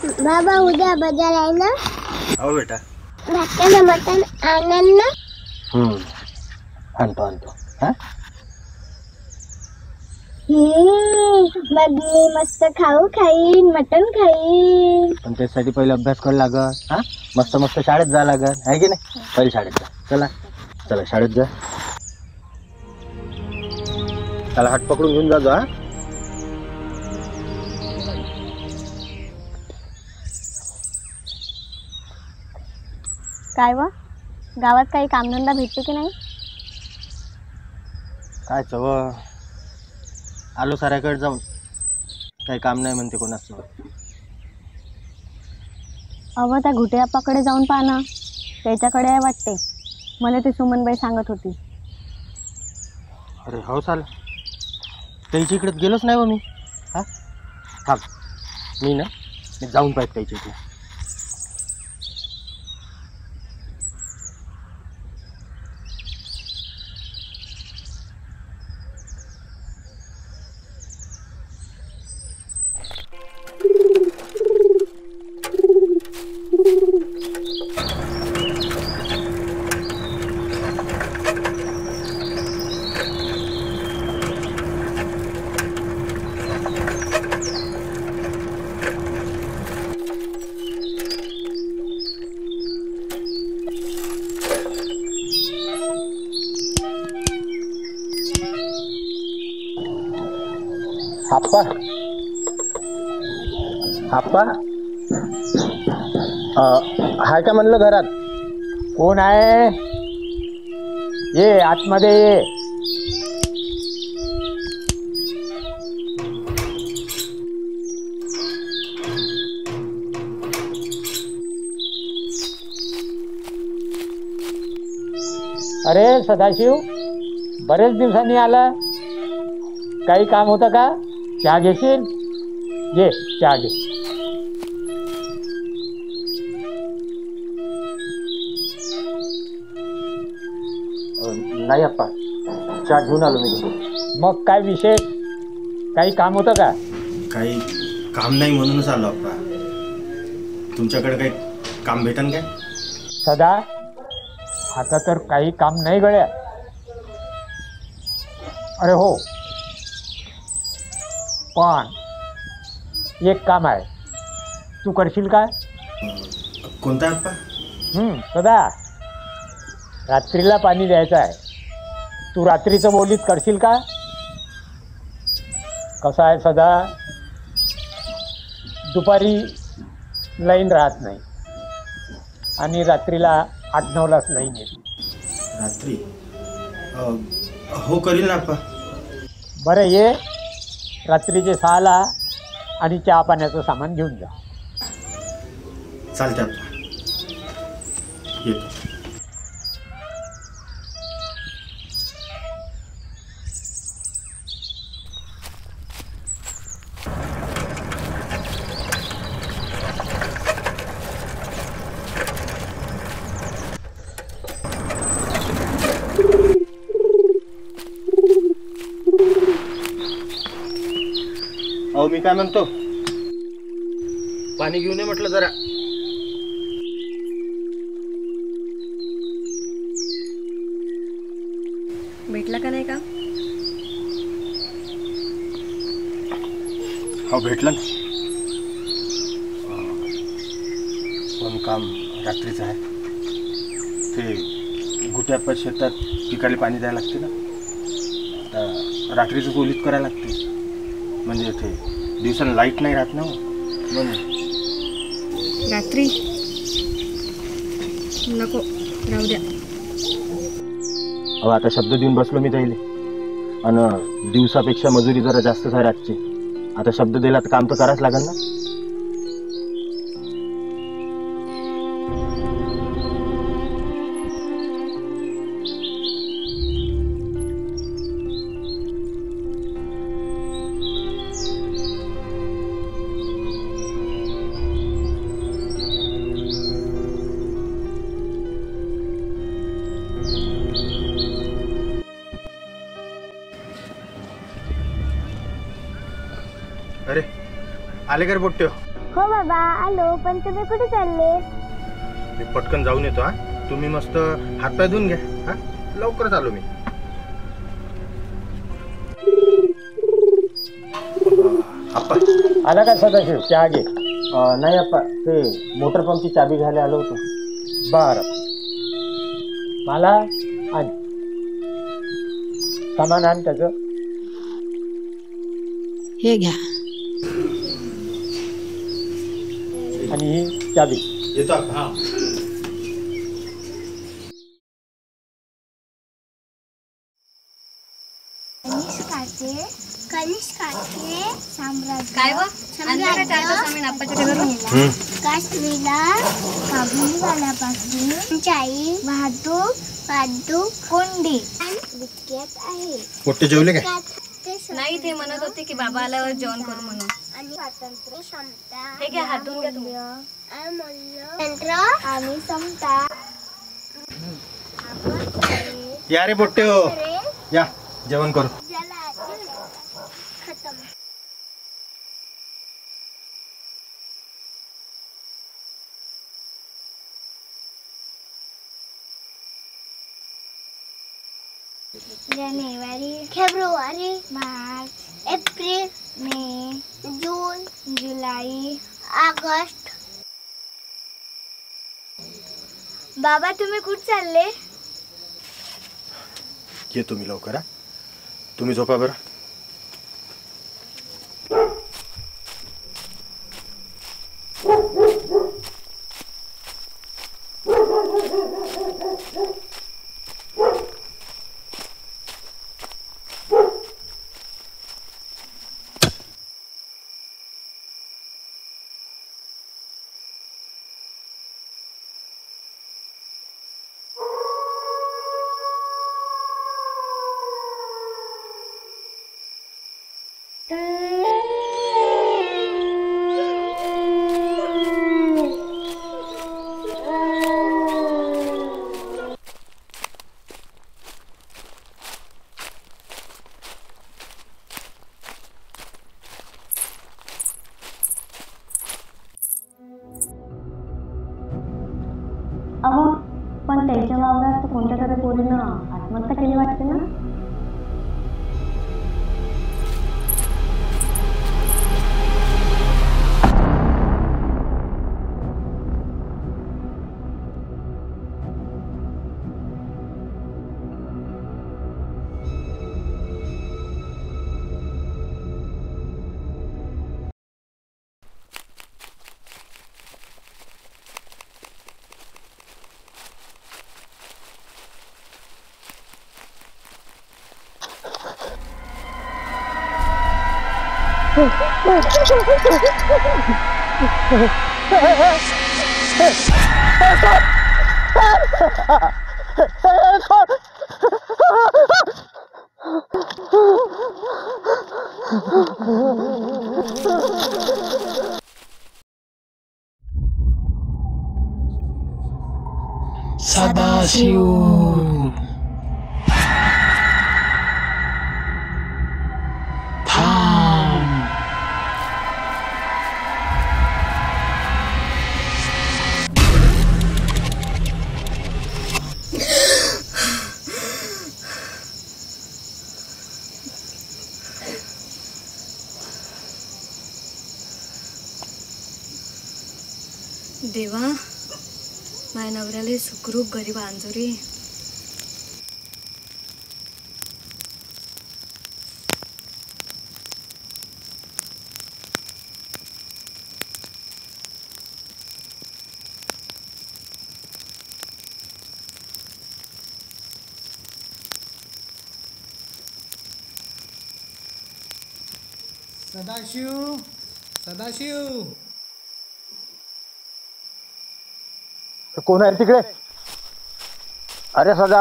बाबा उद्या बाजार आहे ना? हो बेटा. भाताला मटण आणन ना? आणतो आणतो. हा मग मी मस्त खाऊ खाईन, मटण खाईन. पण त्यासाठी पहिले अभ्यास करावा लागल. हा मस्त मस्त शाळेत जा लागल आहे की नाही. पहिले शाळेत जा. चला चला शाळेत जा. त्याला हात पकडून घेऊन जा. हा काय व गावात काही कामधंदा भेटते की नाही? काय चव आलो साऱ्याकडे जाऊन. काही काम नाही म्हणते कोणाच. अव त्या घुटे आप्पाकडे जाऊन पहा ना, त्याच्याकडे आहे वाटते. मला ती सुमनबाई सांगत होती. अरे हो चाल. त्याच्या इकडे गेलोच नाही व मी. हा थांब मी जाऊन पाहिजे त्याच्या इकडे. आप्पा आप्पा हाय का म्हणलं घरात? कोण आहे? ये आतमध्ये ये. अरे सदाशिव, बरेच दिवसांनी आला. काही काम होतं का? चहा घेशील? घे चहा घे. नाही आप्पा, चहा घेऊन आलो मी. मग काय विशेष? काही काम होतं का? काही काम नाही म्हणूनच आलो आप्पा. तुमच्याकडे काही काम भेटन काय? सदा आता तर काही काम नाही गड्या. अरे हो, पण एक काम आहे. तू करशील का? कोणता आप्पा? सदा, रात्रीला पाणी द्यायचं आहे. तू रात्रीचं बोलीत करशील का? कसं आहे सदा, दुपारी लाईन राहत नाही आणि रात्रीला 8-9लाच लाईन येते. रात्री हो करील ना आप्पा. बरं ये, रात्रीचे 6ला आणि चहा पाण्याचं सामान घेऊन जा. चालते आप्पा, येतो. अहो मी काय म्हणतो, पाणी घेऊन ये म्हटलं जरा. भेटला का नाही का? हो भेटलं ना. पण काम रात्रीचं आहे. ते गुट्याप्पा शेतात पिकाला पाणी द्यायला लागते ना. आता रात्रीचं गोलीत करायला लागते. म्हणजे ते दिवसाला लाईट नाही राहत ना म्हणून. रात्री नको, राहू द्या. अहो आता शब्द देऊन बसलो मी त्याला. आणि दिवसापेक्षा मजुरी जरा जास्त आहे रातची. आता शब्द दिला तर काम तर करावंच लागेल ना. अरे आले कर बोट्यो. हो बाबा आलो, पण तुम्ही कुठे चालले? मी पटकन जाऊन येतो. हा, तुम्ही मस्त हातपाय धुवून घ्या. हा, लवकरच आलो मी. आप्पा आला का सदाशिव? चहा घे. नाही आप्पा, ते मोटर पंपची चाबी घ्यायला आलो होतो. बर, मला आण सामान आण त्याचं. हे घ्या. आणि ही चाबी. येतो आप्पा. कनिष्काचे साम्राज्य काय व? आणलं का चार तास आम्ही नाप्पाच्या घराला? काश्मीरला काबुलीवाल्यापासून चाई वाहतूक कोंडी विख्यात आहे. मोठे जेवले काय? नाही, ते म्हणत होते की बाबा आल्यावर जेवण करू म्हणून. आणि स्वातंत्र्य, क्षमता, हे घ्या, हात धुवून घ्या तुम्ही. तंत्र आणि समता. या रे पोट्टे हो, या जेवण करू. खतम. जानेवारी, फेब्रुवारी, मार्च, एप्रिल, मे, जून, जुलै, ऑगस्ट. बाबा तुम्ही कुठे चालले? ये तुम्ही लवकर. हा, तुम्ही झोपा बरं. अहो, पण त्यांच्या वावरात कोणत्या तरी पोरीनं आत्महत्या केली वाटते ना? सदाशिव थांब. देवा, माझ्या नवऱ्याला सुखरूप गरीब अंजुरी. सदाशिव, सदाशिव. कोण आहे तिकडे? अरे सदा,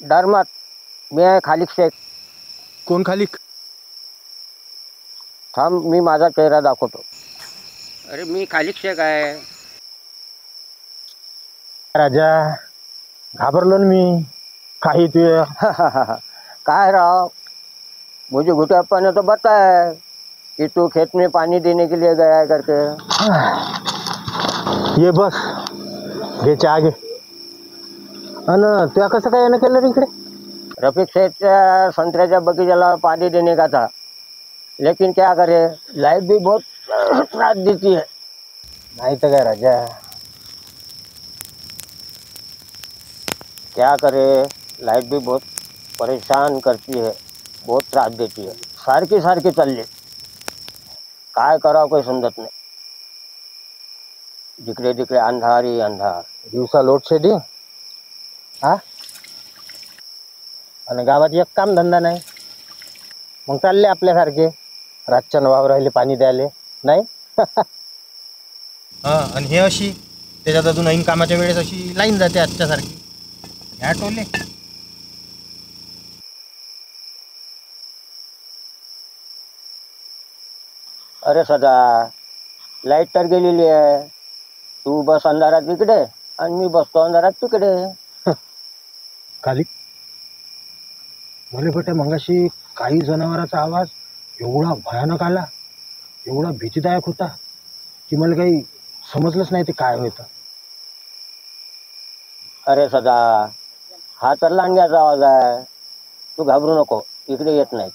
डर मत. मी आहे खालिक शेख. कोण खालिक? थांब, मी माझा चेहरा दाखवतो. अरे मी खालिक शेख आहे. राजा, घाबरलो ना मी. काही तुझे काय राव, मुझे घुटे अप्पा ने तो बताया कि तू खेत में पानी देने के लिए गया है करके। ये बस घे चहा घे. आणि तुया कसं काय येणं केलं रे इकडे? रफीक सेठ संतरे बगीचाला पानी देने का था, लेकिन क्या करे, लाइट भी बहुत त्रास देती है। नाही तर काय राजा, क्या करे, लाइट भी बहुत परेशान करती है, बहुत त्रास देती है, सारखी सारखी चालली, काय करावं काही समजत नाही। जिकडे तिकडे अंधारी अंधार, दिवसा लोड शेडिंग हा, आणि गावात एक काम धंदा नाही, मग चालले आपल्यासारखे रातच्या वावर राहिले पाणी द्यायले नाही. हा, आणि हे अशी त्याच्यात अजून ऐन कामाच्या वेळेस अशी लाईन जाते आजच्यासारखी. ह्या टोले अरे सदा लाईट तर गेलेली आहे, तू बस अंधारात इकडे आणि मी बसतो अंधारात तिकडे। खाली मला बेटा मंगाशी काही जनावरांचा आवाज एवढा भयानक आला, एवढा भीतीदायक होता की मला काही समजलंच नाही ते काय होतं. अरे सदा, हा तर लांडग्याचा आवाज आहे, तू घाबरू नको, इकडे येत नाही।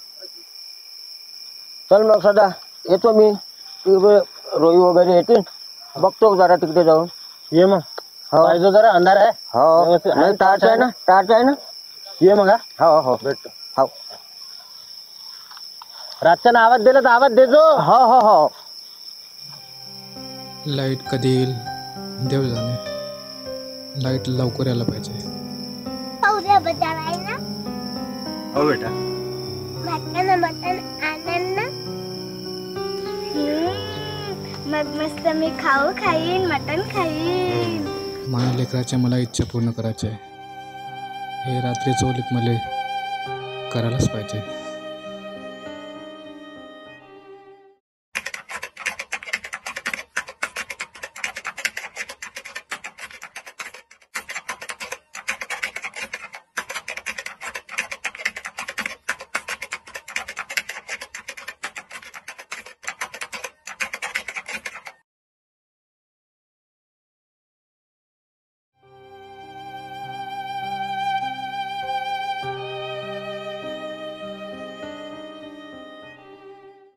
चल मग सदा, येतो मी, तिकडे रोई वगैरे येतील, बघतो जरा तिकडे जाऊन। ये मग. हो. पाहिजे जरा अंधार आहे. हो, व्यवस्थित आहे, नाही, टार्च आहे ना, टार्च आहे ना। ये मग. हा, हो हो भेटतो. हो रातच्यानं आवाज दिला तर आवाज देजो. हो हो हो लाईट कधी येईल देव जाणे. लाईट लवकर यायला पाहिजे. उद्या बाजार आहे ना, हो बेटा. मटन मटन आणन ना. मग मस्त मी खाऊ खाईन, मटन खाईन. माझ्या लेकराच्या मला इच्छा पूर्ण करायची आहे. हे रात्री चोलीत मला करायलाच पाहिजे.